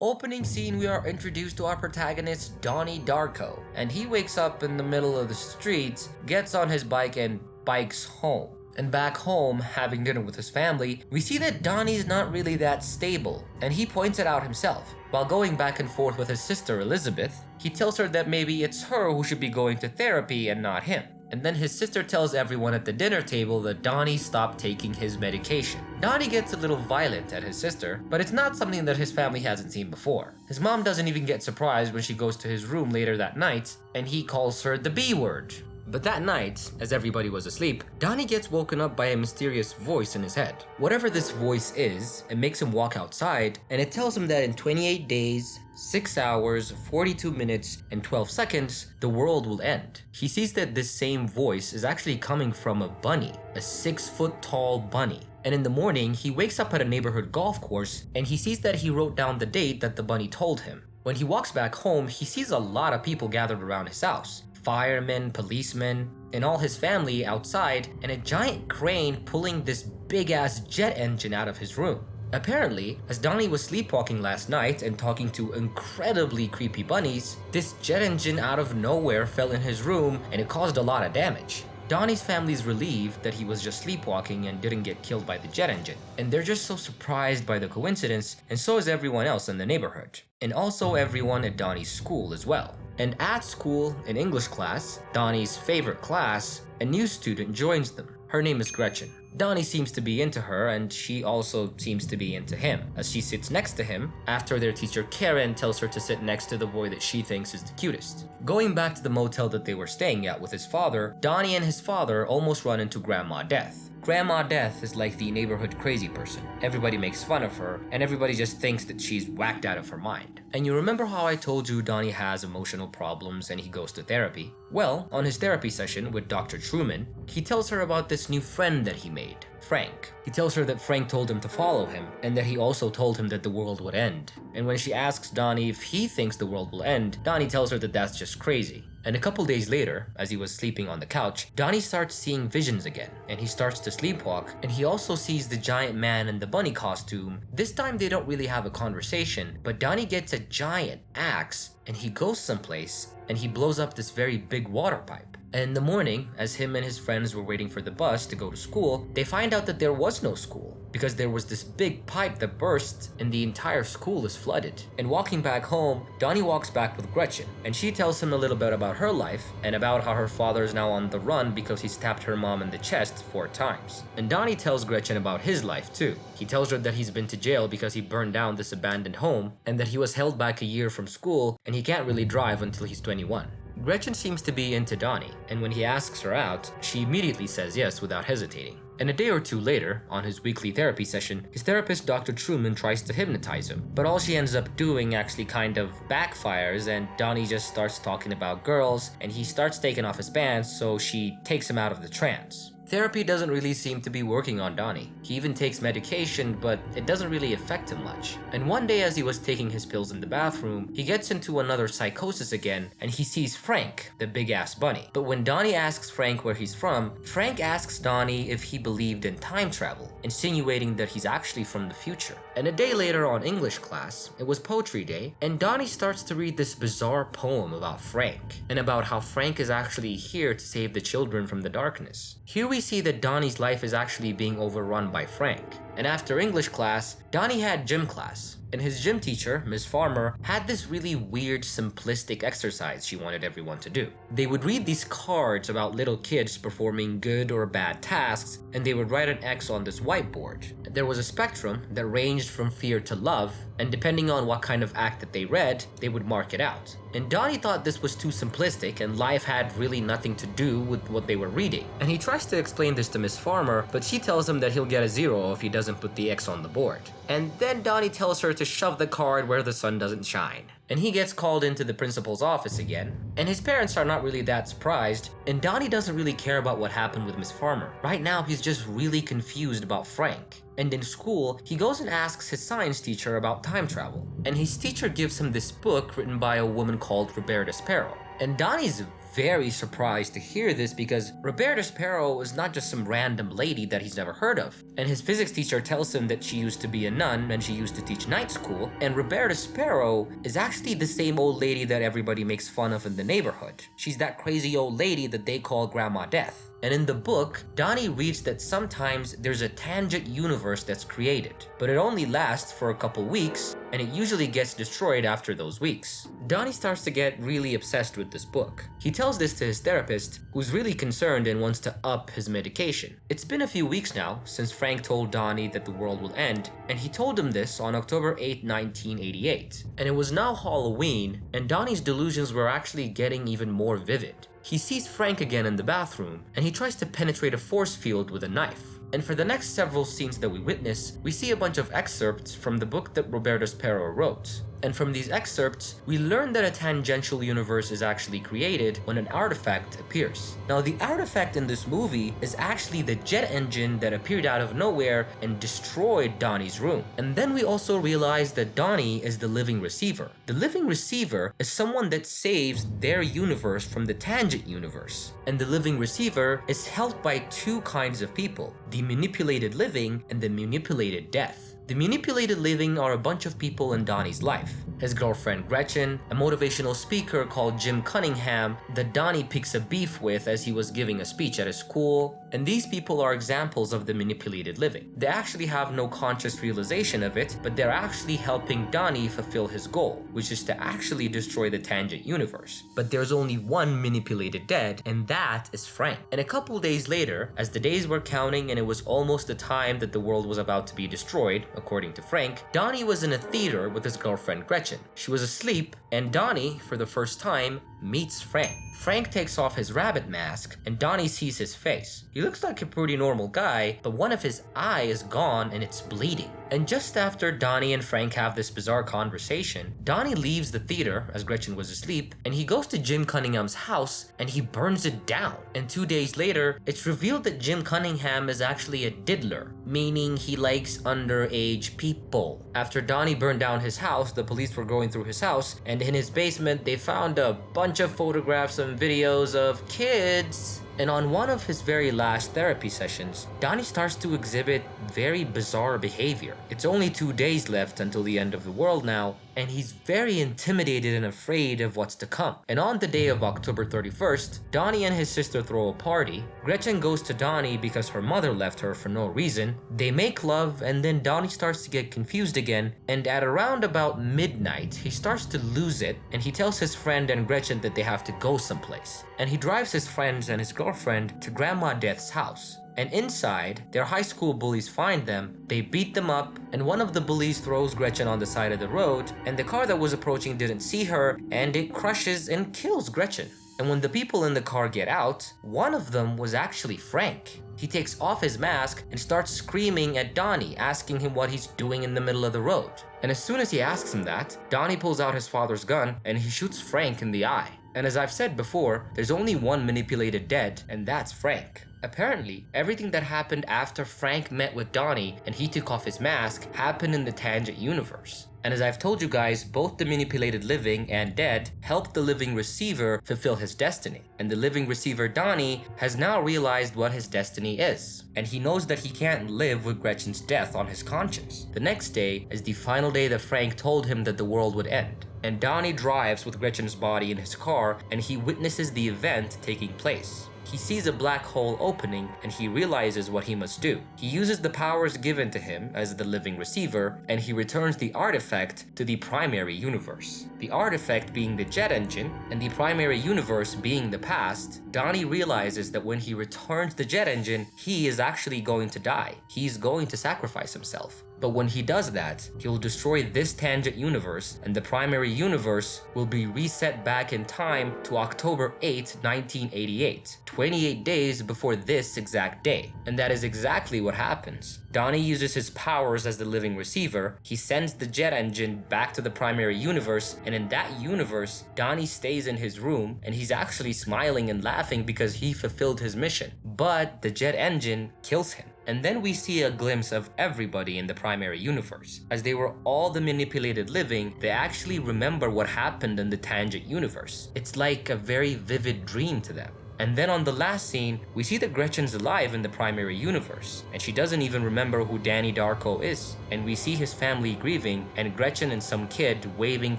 Opening scene, we are introduced to our protagonist, Donnie Darko, and he wakes up in the middle of the streets, gets on his bike, and bikes home. And back home, having dinner with his family, we see that Donnie's not really that stable, and he points it out himself. While going back and forth with his sister Elizabeth, he tells her that maybe it's her who should be going to therapy and not him. And then his sister tells everyone at the dinner table that Donnie stopped taking his medication. Donnie gets a little violent at his sister, but it's not something that his family hasn't seen before. His mom doesn't even get surprised when she goes to his room later that night, and he calls her the B word. But that night, as everybody was asleep, Donnie gets woken up by a mysterious voice in his head. Whatever this voice is, it makes him walk outside, and it tells him that in 28 days, 6 hours, 42 minutes, and 12 seconds, the world will end. He sees that this same voice is actually coming from a bunny, a 6-foot tall bunny. And in the morning, he wakes up at a neighborhood golf course, and he sees that he wrote down the date that the bunny told him. When he walks back home, he sees a lot of people gathered around his house. Firemen, policemen, and all his family outside, and a giant crane pulling this big-ass jet engine out of his room. Apparently, as Donnie was sleepwalking last night and talking to incredibly creepy bunnies, this jet engine out of nowhere fell in his room and it caused a lot of damage. Donnie's family's relieved that he was just sleepwalking and didn't get killed by the jet engine. And they're just so surprised by the coincidence, and so is everyone else in the neighborhood. And also everyone at Donnie's school as well. And at school, in English class, Donnie's favorite class, a new student joins them. Her name is Gretchen. Donnie seems to be into her, and she also seems to be into him, as she sits next to him after their teacher Karen tells her to sit next to the boy that she thinks is the cutest. Going back to the motel that they were staying at with his father, Donnie and his father almost run into Grandma Death. Grandma Death is like the neighborhood crazy person. Everybody makes fun of her, and everybody just thinks that she's whacked out of her mind. And you remember how I told you Donnie has emotional problems and he goes to therapy? Well, on his therapy session with Dr. Truman, he tells her about this new friend that he made, Frank. He tells her that Frank told him to follow him, and that he also told him that the world would end. And when she asks Donnie if he thinks the world will end, Donnie tells her that that's just crazy. And a couple days later, as he was sleeping on the couch, Donnie starts seeing visions again, and he starts to sleepwalk, and he also sees the giant man in the bunny costume. This time they don't really have a conversation, but Donnie gets a giant axe, and he goes someplace, and he blows up this very big water pipe. And in the morning, as him and his friends were waiting for the bus to go to school, they find out that there was no school, because there was this big pipe that burst and the entire school is flooded. And walking back home, Donnie walks back with Gretchen, and she tells him a little bit about her life and about how her father is now on the run because he stabbed her mom in the chest 4 times. And Donnie tells Gretchen about his life too. He tells her that he's been to jail because he burned down this abandoned home, and that he was held back a year from school and he can't really drive until he's 21. Gretchen seems to be into Donnie, and when he asks her out, she immediately says yes without hesitating. And a day or two later, on his weekly therapy session, his therapist Dr. Truman tries to hypnotize him, but all she ends up doing actually kind of backfires, and Donnie just starts talking about girls, and he starts taking off his pants, so she takes him out of the trance. Therapy doesn't really seem to be working on Donnie. He even takes medication, but it doesn't really affect him much. And one day as he was taking his pills in the bathroom, he gets into another psychosis again, and he sees Frank, the big-ass bunny. But when Donnie asks Frank where he's from, Frank asks Donnie if he believed in time travel, insinuating that he's actually from the future. And a day later on English class, it was poetry day, and Donnie starts to read this bizarre poem about Frank, and about how Frank is actually here to save the children from the darkness. Here we see that Donnie's life is actually being overrun by Frank. And after English class, Donnie had gym class. And his gym teacher, Ms. Farmer, had this really weird, simplistic exercise she wanted everyone to do. They would read these cards about little kids performing good or bad tasks, and they would write an X on this whiteboard. There was a spectrum that ranged from fear to love, and depending on what kind of act that they read, they would mark it out. And Donnie thought this was too simplistic and life had really nothing to do with what they were reading. And he tries to explain this to Miss Farmer, but she tells him that he'll get a 0 if he doesn't put the X on the board. And then Donnie tells her to shove the card where the sun doesn't shine. And he gets called into the principal's office again. And his parents are not really that surprised, and Donnie doesn't really care about what happened with Miss Farmer. Right now, he's just really confused about Frank. And in school, he goes and asks his science teacher about time travel. And his teacher gives him this book written by a woman called Roberta Sparrow. And Donnie's very surprised to hear this because Roberta Sparrow is not just some random lady that he's never heard of. and his physics teacher tells him that she used to be a nun and she used to teach night school, and Roberta Sparrow is actually the same old lady that everybody makes fun of in the neighborhood. She's that crazy old lady that they call Grandma Death. And in the book, Donnie reads that sometimes there's a tangent universe that's created, but it only lasts for a couple weeks, and it usually gets destroyed after those weeks. Donnie starts to get really obsessed with this book. He tells this to his therapist, who's really concerned and wants to up his medication. It's been a few weeks now since Frank told Donnie that the world will end, and he told him this on October 8, 1988. And it was now Halloween, and Donnie's delusions were actually getting even more vivid. He sees Frank again in the bathroom, and he tries to penetrate a force field with a knife. And for the next several scenes that we witness, we see a bunch of excerpts from the book that Roberta Sparrow wrote. And from these excerpts, we learn that a tangential universe is actually created when an artifact appears. Now, the artifact in this movie is actually the jet engine that appeared out of nowhere and destroyed Donnie's room. And then we also realize that Donnie is the living receiver. The living receiver is someone that saves their universe from the tangent universe. And the living receiver is helped by two kinds of people: the manipulated living and the manipulated death. The manipulated living are a bunch of people in Donnie's life. His girlfriend Gretchen, a motivational speaker called Jim Cunningham that Donnie picks a beef with as he was giving a speech at his school, and these people are examples of the manipulated living. They actually have no conscious realization of it, but they're actually helping Donnie fulfill his goal, which is to actually destroy the tangent universe. But there's only one manipulated dead, and that is Frank. And a couple days later, as the days were counting and it was almost the time that the world was about to be destroyed, according to Frank, Donnie was in a theater with his girlfriend Gretchen. She was asleep, and Donnie, for the first time, meets Frank. Frank takes off his rabbit mask, and Donnie sees his face. He looks like a pretty normal guy, but one of his eye is gone and it's bleeding. And just after Donnie and Frank have this bizarre conversation, Donnie leaves the theater as Gretchen was asleep, and he goes to Jim Cunningham's house and he burns it down. And 2 days later, it's revealed that Jim Cunningham is actually a diddler, meaning he likes underage people. After Donnie burned down his house, the police were going through his house, and in his basement they found a bunch of photographs and videos of kids. And on one of his very last therapy sessions, Donnie starts to exhibit very bizarre behavior. It's only 2 days left until the end of the world now, and he's very intimidated and afraid of what's to come. And on the day of October 31st, Donnie and his sister throw a party. Gretchen goes to Donnie because her mother left her for no reason. They make love, and then Donnie starts to get confused again, and at around about midnight, he starts to lose it, and he tells his friend and Gretchen that they have to go someplace. And he drives his friends and his girlfriend to Grandma Death's house. And inside, their high school bullies find them, they beat them up, and one of the bullies throws Gretchen on the side of the road, and the car that was approaching didn't see her, and it crushes and kills Gretchen. And when the people in the car get out, one of them was actually Frank. He takes off his mask and starts screaming at Donnie, asking him what he's doing in the middle of the road. And as soon as he asks him that, Donnie pulls out his father's gun and he shoots Frank in the eye. And as I've said before, there's only one manipulated dead, and that's Frank. Apparently, everything that happened after Frank met with Donnie and he took off his mask happened in the tangent universe. And as I've told you guys, both the manipulated living and dead helped the living receiver fulfill his destiny. And the living receiver Donnie has now realized what his destiny is. And he knows that he can't live with Gretchen's death on his conscience. The next day is the final day that Frank told him that the world would end. And Donnie drives with Gretchen's body in his car, and he witnesses the event taking place. He sees a black hole opening, and he realizes what he must do. He uses the powers given to him as the living receiver, and he returns the artifact to the primary universe. The artifact being the jet engine, and the primary universe being the past. Donnie realizes that when he returns the jet engine, he is actually going to die. He's going to sacrifice himself. But when he does that, he'll destroy this tangent universe, and the primary universe will be reset back in time to October 8, 1988, 28 days before this exact day. And that is exactly what happens. Donnie uses his powers as the living receiver, he sends the jet engine back to the primary universe, and in that universe, Donnie stays in his room, and he's actually smiling and laughing because he fulfilled his mission. But the jet engine kills him. And then we see a glimpse of everybody in the primary universe. As they were all the manipulated living, they actually remember what happened in the tangent universe. It's like a very vivid dream to them. And then on the last scene, we see that Gretchen's alive in the primary universe, and she doesn't even remember who Danny Darko is. And we see his family grieving, and Gretchen and some kid waving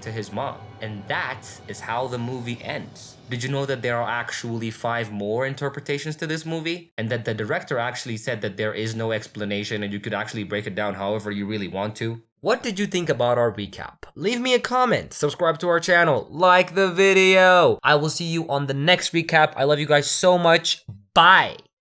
to his mom. And that is how the movie ends. Did you know that there are actually 5 more interpretations to this movie? And that the director actually said that there is no explanation and you could actually break it down however you really want to? What did you think about our recap? Leave me a comment, subscribe to our channel, like the video. I will see you on the next recap. I love you guys so much. Bye.